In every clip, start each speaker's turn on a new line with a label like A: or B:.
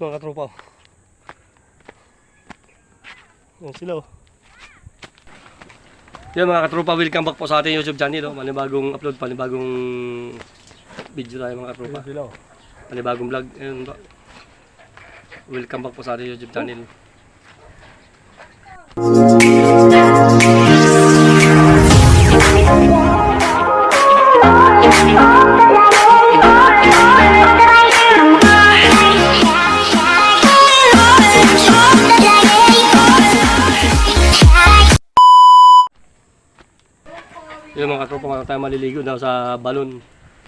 A: mga katropa. Yan sila oh. Yan mga katropa, welcome back po sa ating YouTube channel. Oh. Panibagong upload, panibagong video tayo mga katropa. Panibagong vlog. Ayun ba? Welcome back po sa ating YouTube channel. Yung mga katropa, mga tayo maliligo daw sa balon.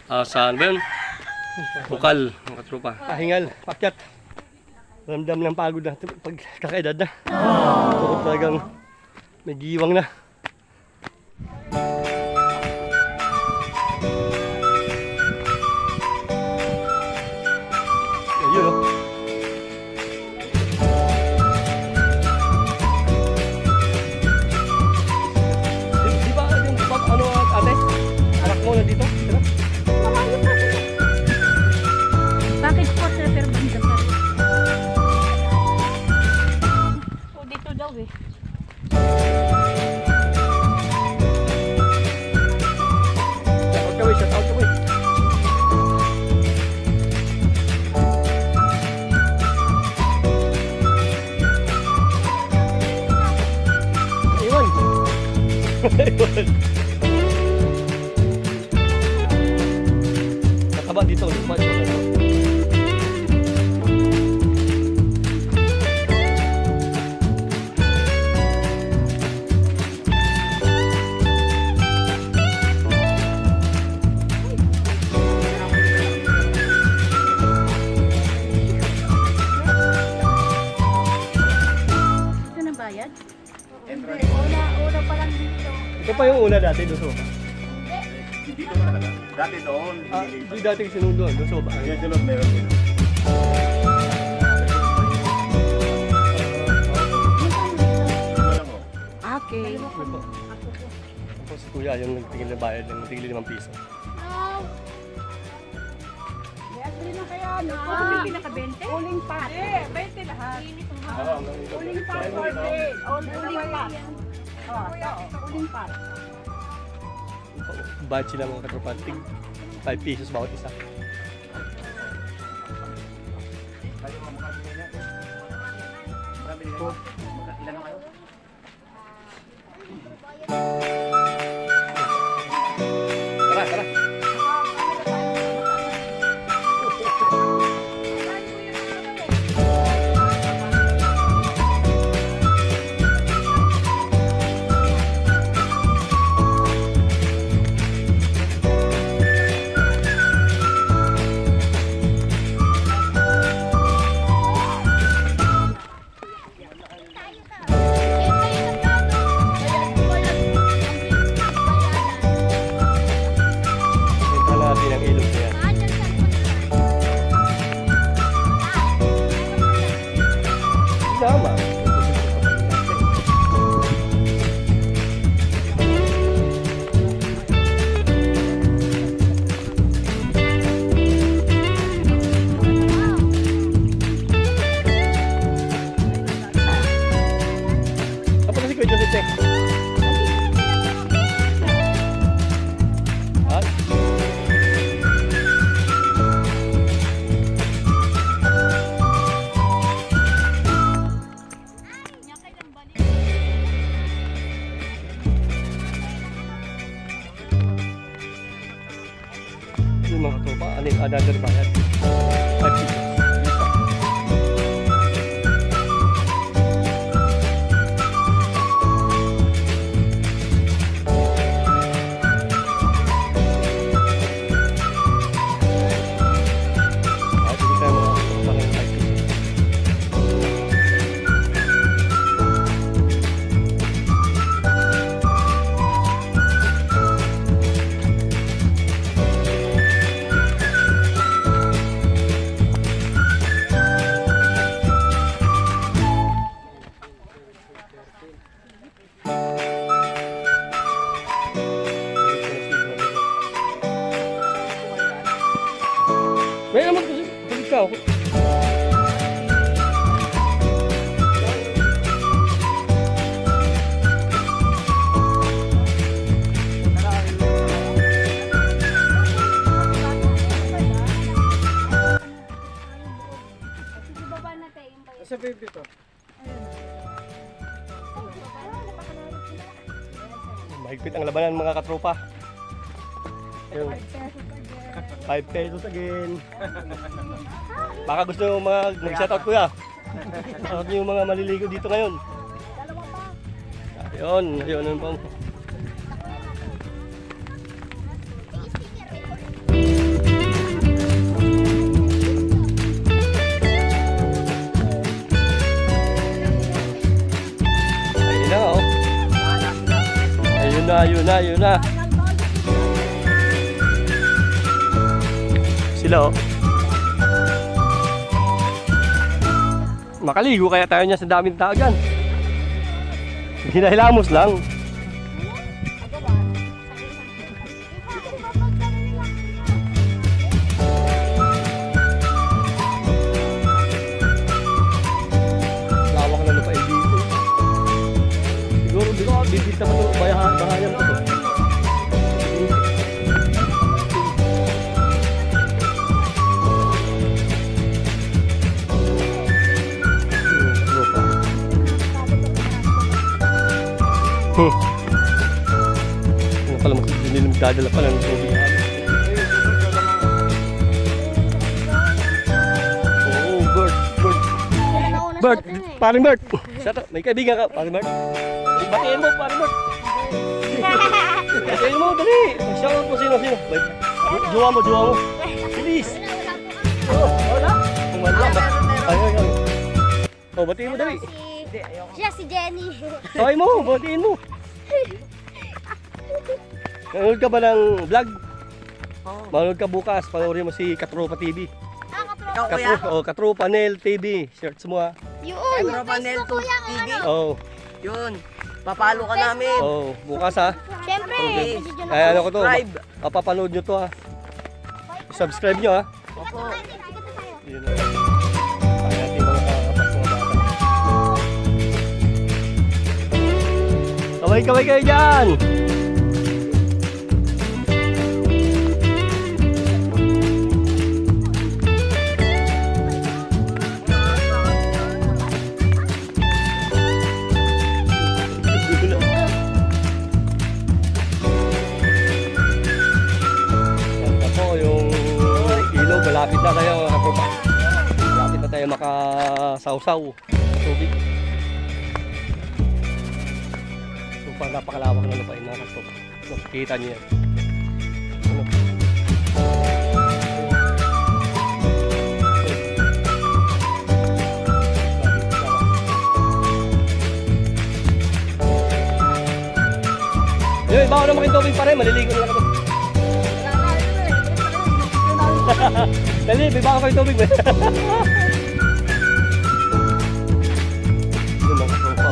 A: Sa ano ba yun? Bukal, mga katropa. Pahingal, pakyat. Ramdam ng pagod na pag kakaedad na. So talagang may giwang na. Ayun oh. Dito?
B: Bakit po sir, pero banda pa rin? O dito daw eh.
A: Shout out kaway. Iwan. Iwan. Nakaba dito, lupa dito.
B: Ito na bayad? Hindi, una pa lang dito.
A: Ito pa yung una dati, doon soba.
C: Dito ka talaga. Dati doon.
A: Hindi dati sinunod doon, doon soba.
C: Yung sunod meron din.
B: Okay.
A: Tapos si kuya, yung nagtigil na bayad, yung nagtigil 5 piso.
B: Ano pinaka-20? Uling pat. Eh, 20 lahat. Uling pat or day. Uling pat. Uling pat.
A: Bayad sila mga katropa, 5 pesos bawat isa. Tara, tara.
D: Sa baby ko.
A: Mahigpit ang labanan mga katropa. Yung 5 pesos again. Baka gusto nyo mag-shoutout kuya. Shoutout nyo yung mga maliligo dito ngayon. Ayun po. Ayun na oh. Ayun na. Sila oh. Makaligo kaya tayo niya sa daming tao dyan. Hinahilamos lang. Lawak na lupain dito. Siguro di ko bibita pa ito bahayan ko to. Ano pala hindi nagdadala pala ng tubig. Oh, Bert, paring Bert. May kaibigan ka, paring Bert. Batiin mo, paring Bert. Batiin mo, dali. Shoutout mo sino. Jowa mo. Bilis. Wala? Ay. Oh, batiin mo, dali.
E: Siya si Jenny.
A: Taway mo, batiin mo. Nanonood ka ba ng vlog? Oo. Manonood ka bukas, panoorin mo si Katropa TV. Katropa Nel TV. Search mo ha.
E: Yun.
D: Katropa Nel TV.
A: Oo.
D: Yun. Papalo ka namin.
A: Oo, bukas ha.
E: Siyempre.
A: Kaya ano ko to, papapanood nyo to ha. Subscribe nyo ha.
D: Opo.
A: Yun na. Kaya natin mga kakapas mga bata. Kaway kayo dyan! Malapit na tayo mga katropa. Malapit na tayo makasawsaw sa tubig. So pa napakalawak na lupain mga katropa. Makikita niyo yan. Yung iba ko na makin tubig pa rin, maliligo na lang ako. Dali, biba ko yung tubig ba? Yun ang katropa.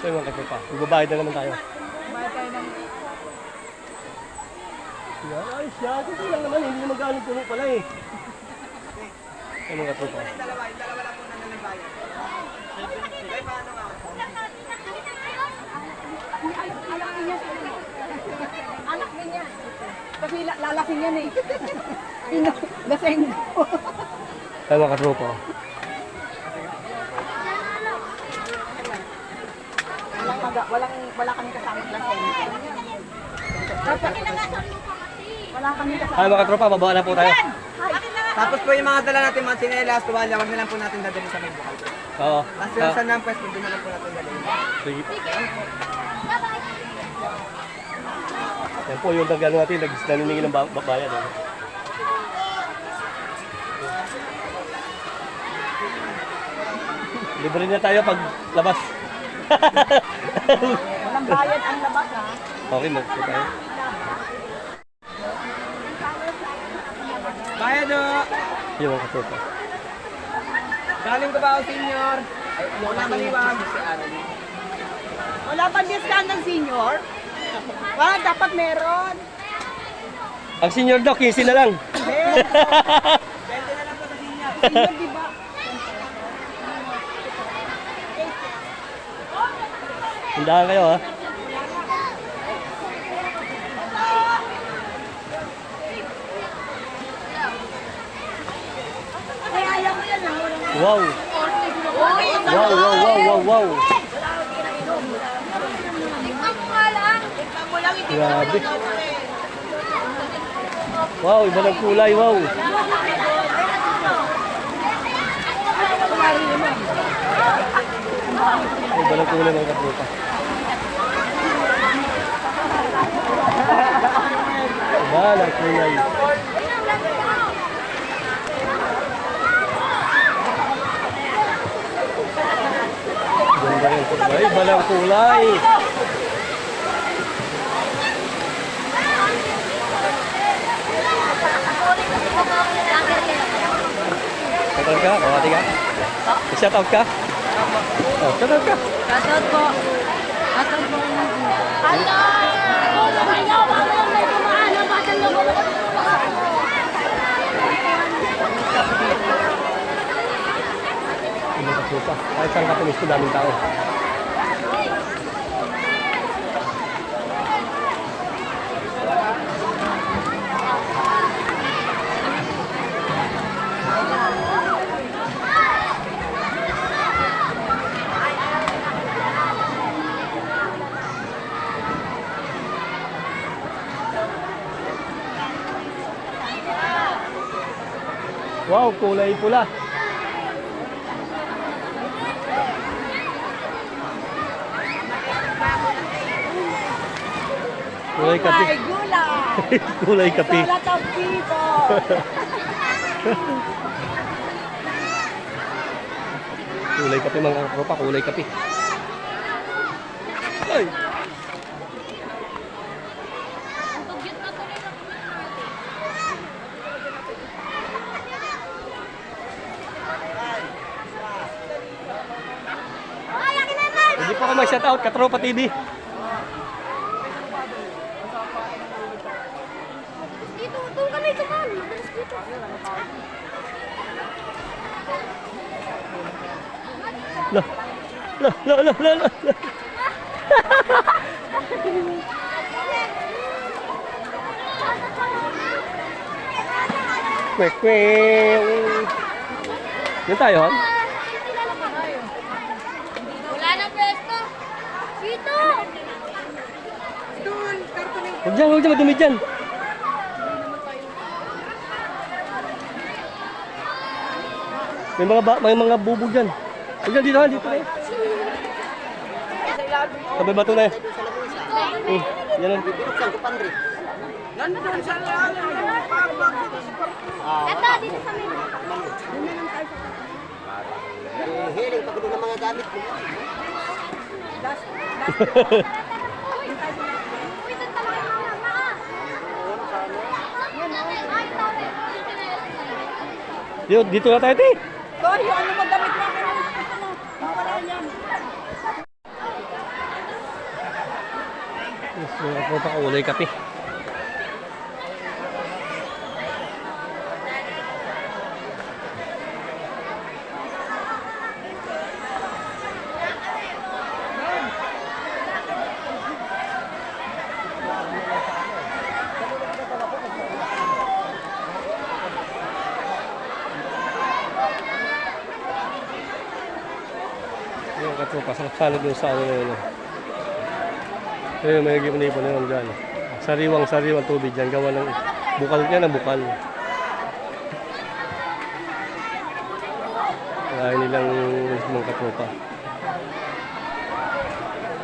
A: So yun mga katropa, magbabayad na naman tayo. Ay siya, kasi lang naman, hindi naman galing puno pala eh. Ay mga katropa.
D: Dalawa lang po na nalibayan. Ay, paano nga?
B: Anak niya. Kasi lalaking yan eh. Laseng.
A: Ay mga katropa.
B: Wala kami kasama laseng. Wala kami kasama.
A: Ay mga katropa, bababa na po tayo.
D: Tapos po yung mga dala natin, mga tsinelas, tuwalya, wag na lang po natin dadalhin sa may bukal.
A: Oo.
D: Kasi yung saan ng pwesto, doon na lang po natin dadalhin.
A: Sige. Yan po yung nagano natin, naniningin ng bayan. Libre na tayo pag labas.
B: Walang bayad ang labas ha.
A: Okay, magpo tayo.
D: Bayad o!
A: Yung mga katropa.
D: Galing ko ba ako, senior? Wala maliwanag si Annalyn.
B: Wala pa discount ng senior? Wala, dapat meron.
A: Ang senior daw, 15 na lang.
D: Pwede na lang po sa senior.
B: Senior, di ba?
A: Tindahan kayo ha.
B: Kaya mo yan, ha?
A: Wow. Wow, wow, wow, wow, wow.
E: Tikman mo nga lang.
A: Grabe. Wow, iba ng kulay, wow. Iba ng kulay mga katropa. Iba ng kulay. Ganda rin po. Ay, iba ng kulay. Shoutout ka? Bawati ka? Shoutout ka? Oh, shoutout ka.
E: Shoutout po. Shoutout po. Hello! Hello! Bago lang may dumaan. Basan mo ko.
A: Hindi ka supa. Kahit saan ka pumisto, daming tao. Wow, kulay pula. Kulay kape.
B: Ay, gulay.
A: Kulay kape.
B: A lot of people.
A: Kulay kape mga katropa, kulay kape. Ay! Hindi pa ako mag-shoutout, Katropa TV.
E: Dito, doon kami tumal. Madalas dito.
A: Lah, lah, lah, lah, lah, lah. Kwek, kwek. Yan tayo, Han?
E: Wala na pwesto. Dito.
A: Huwag dyan, madumi dyan. May mga bubog dyan. Huwag dyan, dito, Han, dito na eh. Sabay bato na eh. Yan ang
D: Nandun sa lalim.
E: Ito, dito sa may.
D: Hiling pag ng mga gamit mo.
E: Uy, doon talaga yung mga.
A: Dito na tayo, te.
B: Toy, yung ano magamit mo ako? Mawala yan.
A: Yes, mga tropa, kulay kape. Yung katropa, salog yung sa ano yun. Ayun, may nagipon na yun dyan. Sariwang tubig dyan. Gawa ng bukal yan, ang bukal. Kaya nilang mga katropa.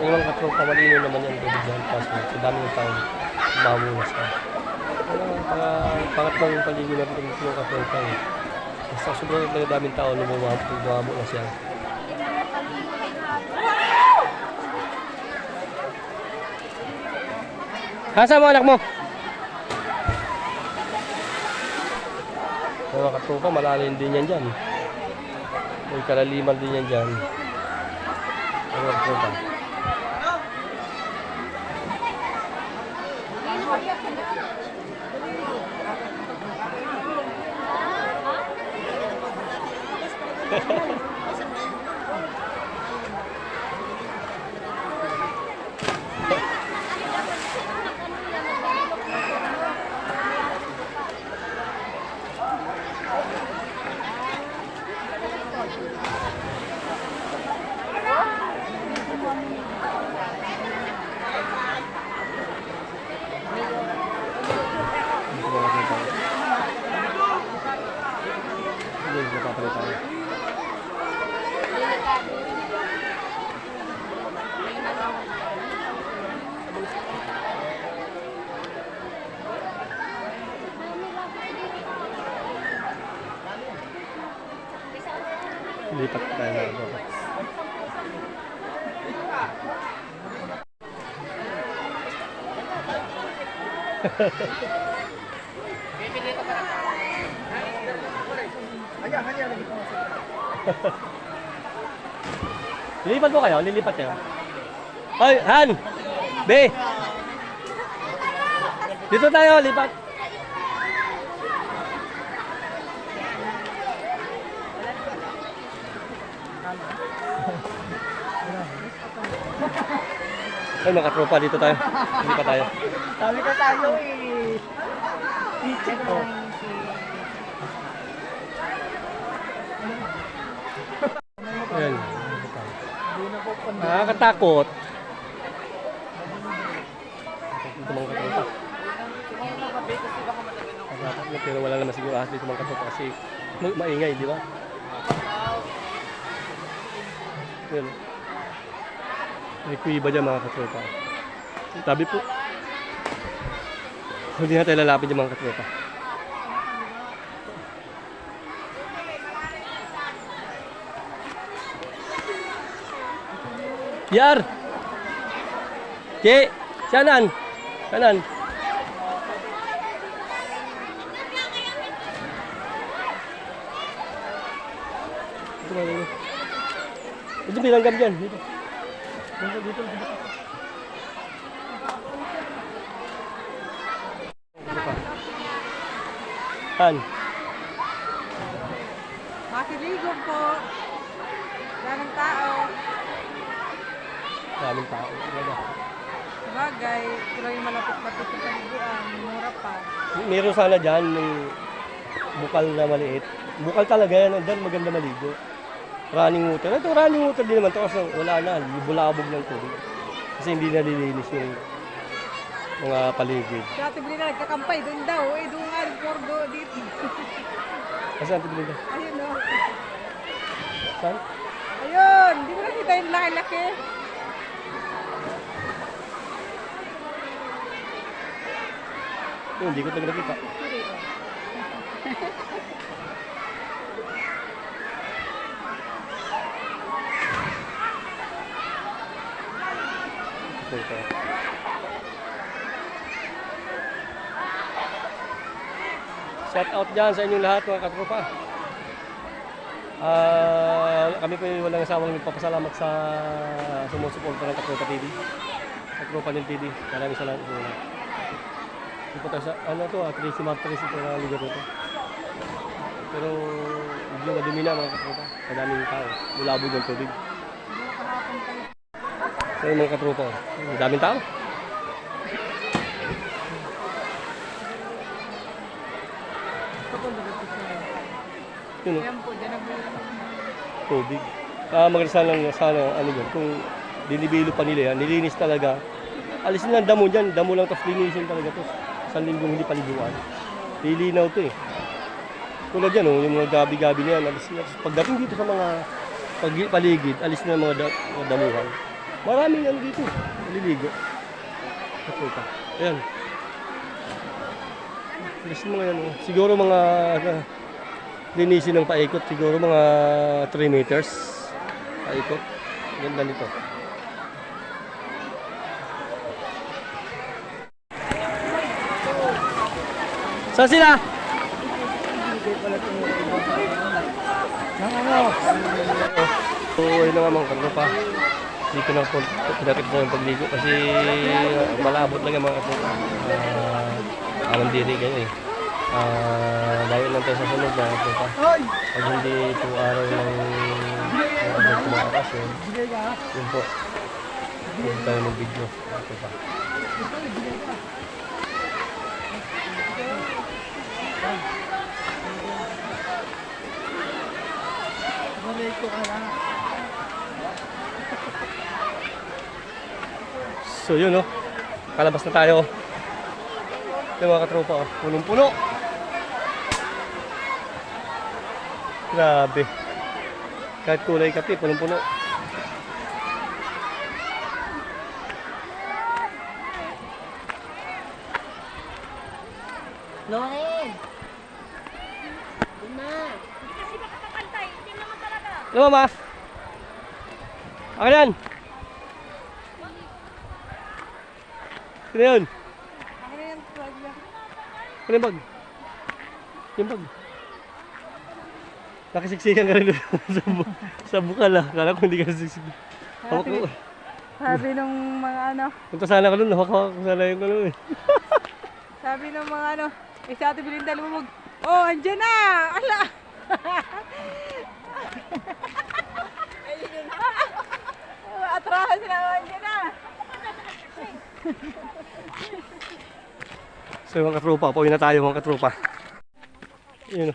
A: Yung mga katropa, malino naman yan tubig dyan. Kaso, sa dami ng tao, mamunas ka. Pangatlong paligid na rin yung katropa. Basta sobrang daming tao, lumamo na siya. Hasa mo anak mo? Mga katropa, malalim din yan dyan. May kalaliman din yan dyan. Ano, tropa. Lipat tayo na ako. Lilipat mo kayo? Lilipat kayo? Ay, Han! Be! Dito tayo, lipat! Ay, mga tropa, dito tayo. Lipat tayo.
D: Sabi ko tayo eh.
A: Ayan. Nakakatakot. Dito mga katropa. Nakakatakot, pero wala naman siguro ahas dito mga katropa kasi maingay, di ba? Ayan. May kuiba dyan mga katropa. Tabi po. Hindi na tayo lalapit dyan mga katropa. Yar! Ke! Sanan! Sanan! Ito ba yun? Ito bilanggam dyan. Dito. Dito, dito. Han.
B: Makiligog po. Daming tao.
A: Daming tao.
B: Bagay, pero yung malapit-lapit sa kaliguan, mura pa.
A: Meron sana dyan yung bukal na maliit. Bukal talaga yan. Doon maganda maligo. Running water. Ito running water din naman. Ito kasi wala na. Bulabog ng tubig. Kasi hindi nalilinis yung mga paligid.
B: Si Ate Belinda nagkakampay doon daw. Eh, doon nga rin porgo dito.
A: Kasi ang tubig na.
B: Ayun o.
A: Saan?
B: Ayun, di mo nakita yung laki-laki.
A: Yun, hindi ko talaga nakita. Ito. Shout out dyan sa inyong lahat mga katropa. Kami po walang asawang nagpapasalamat sa sumusuporta ng Katropa TV. Katropa ng TV. Maraming salamat po. Ito po tayo sa, ano to, Tracy Martinez ito na lugar nito. Pero medyo madumi na mga katropa. Madaming tao. Mulabog ng tubig. So yung mga katropa, madaming tao. Yun,
B: Ayan po, dyan
A: tubig. Maganda sana ano yun, kung dinibilo pa nila yan, nilinis talaga. Alisin lang damo dyan, damo lang tapos linisin talaga to. Isang linggong hindi paliguan. Lilinaw to eh. Tulad yan oh, yung mga gabi-gabi na yan, alisin na. Pagdating dito sa mga paligid, alis na mga damuhan. Maraming ano dito, naliligo. Katropa. Ayan. Alisin mo yan oh. Siguro mga linisin ng paikot, siguro mga 3 meters paikot. Ganda nito. Saan sila? So, ayun na nga mga katropa. Hindi ko na po pinakita sa yung pagligo kasi malabot lang yung mga katropa. Awan diri kayo eh. Layo lang tayo sa sunod na katropa. Pag hindi ito araw ng kumakasyon, yun po. Huwag tayo mag-video. Katropa. So yun no, kalabas na tayo. Yung mga katropa, oh, punong-puno. Grabe. Kahit kulay kape, punong-puno.
E: Noel! Duma!
A: Ano ma? Ako yan. Sino yun? Ano yung bag? Yung bag. Nakisiksikan ka rin doon sa bukal ah. Kala ko hindi ka nasiksikan. Hawak ko.
B: Sabi nung mga ano,
A: Punta sana ka doon. Hawak ko sana yung ano eh.
B: sabi nung mga ano, si Ate Belinda lumubog. Oh, andyan na! Ala! Atrahan sila, oh, andyan na!
A: So mga katropa, pauwi na tayo mga katropa. Yun o.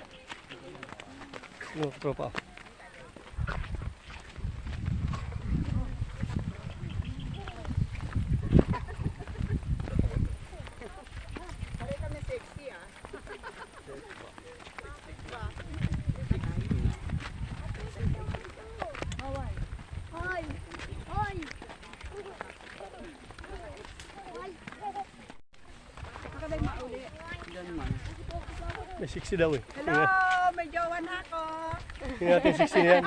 A: Mga katropa.
E: Hoy! Hoy!
A: May 60 daw eh.
B: Hello! May jowa na ako!
A: Tingnan natin 60 yan.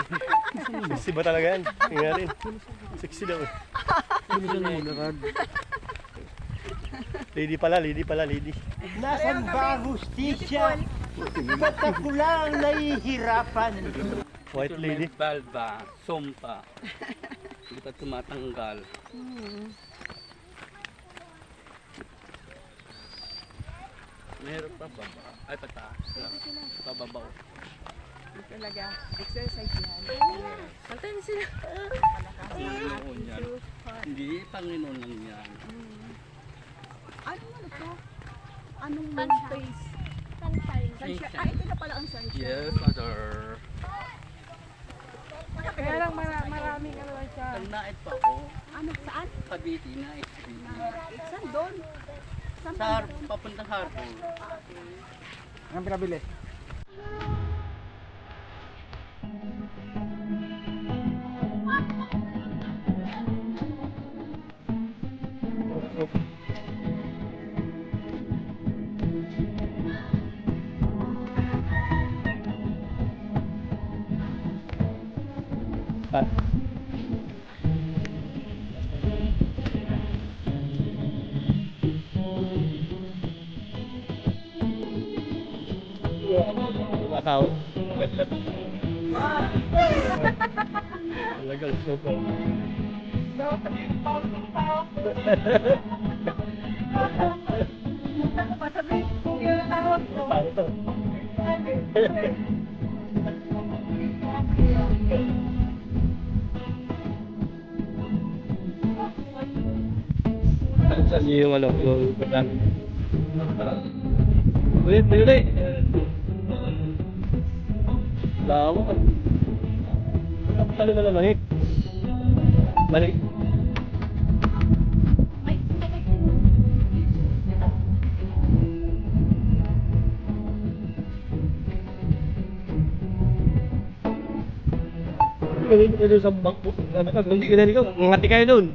A: 60 ba talaga yan? Tingnan natin. 60 daw eh. Lady pala, lady.
F: Nasaan ba ang hustisya? Ba't ako lang nahihirapan?
A: White lady.
G: Balba, sumpa. Hindi pa tumatanggal. Meron pa baba. Ay, pataas. Pababaw.
B: Talaga, exercise yan. Pantay sila.
G: Panginoon yan. Hindi, Panginoon lang yan.
B: Ano to? Anong
E: Sunshine.
B: face?
E: Sunshine.
B: Sunshine. Ah, ito na pala ang sunshine.
G: Yes, Father.
B: Kaya lang maraming ano siya.
G: Ang nait pa ako.
B: Ano, saan?
G: Cavite na.
B: Saan doon? Saan
G: Sa papuntang harbor.
D: Ang pinabili?
A: Ah. Tao. Talagang super. Saan yung ano, yung pagdang. Ulit. Lawak. Talo na lang eh. Balik. Hindi ka doon sa bangko. Hindi ka doon. Ngati kayo doon.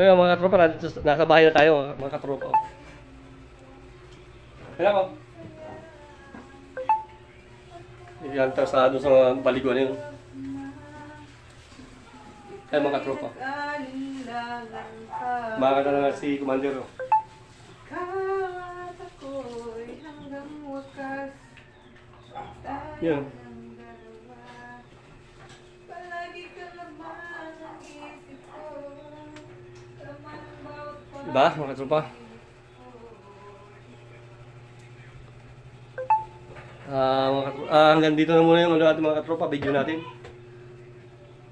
A: Ayun mga katropa, nasa bahay na tayo mga katropa. Kaya ko. Yan tayo sa doon sa baliguan yun. Ayun mga katropa. Makakita na nga si Commander.
B: Kahit ako'y hanggang wakas
A: Yan. Diba, mga katropa? Hanggang dito na muna yung ano natin mga katropa, video natin.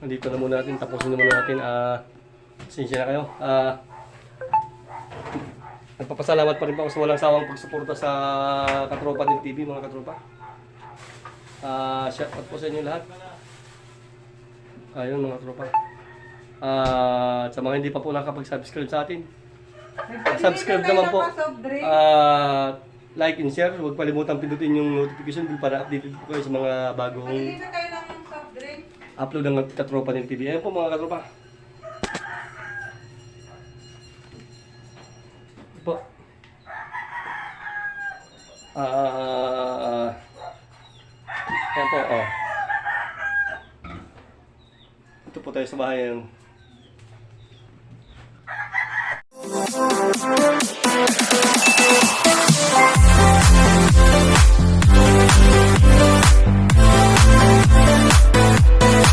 A: Nandito na muna natin, tapusin na muna natin. Sinsya na kayo. Nagpapasalamat pa rin po ako sa walang sawang pagsuporta sa Katropa din TV, mga katropa. Shout out po sa inyo lahat. Ayun mga katropa. At sa mga hindi pa po nakapag-subscribe sa atin, subscribe naman po. Like and share. Huwag kalimutan pindutin yung notification bell para updated po kayo sa mga bagong upload ng Katropa din TV. Ayun po mga katropa. Po. Ayan po, oh. Ito po tayo sa bahay.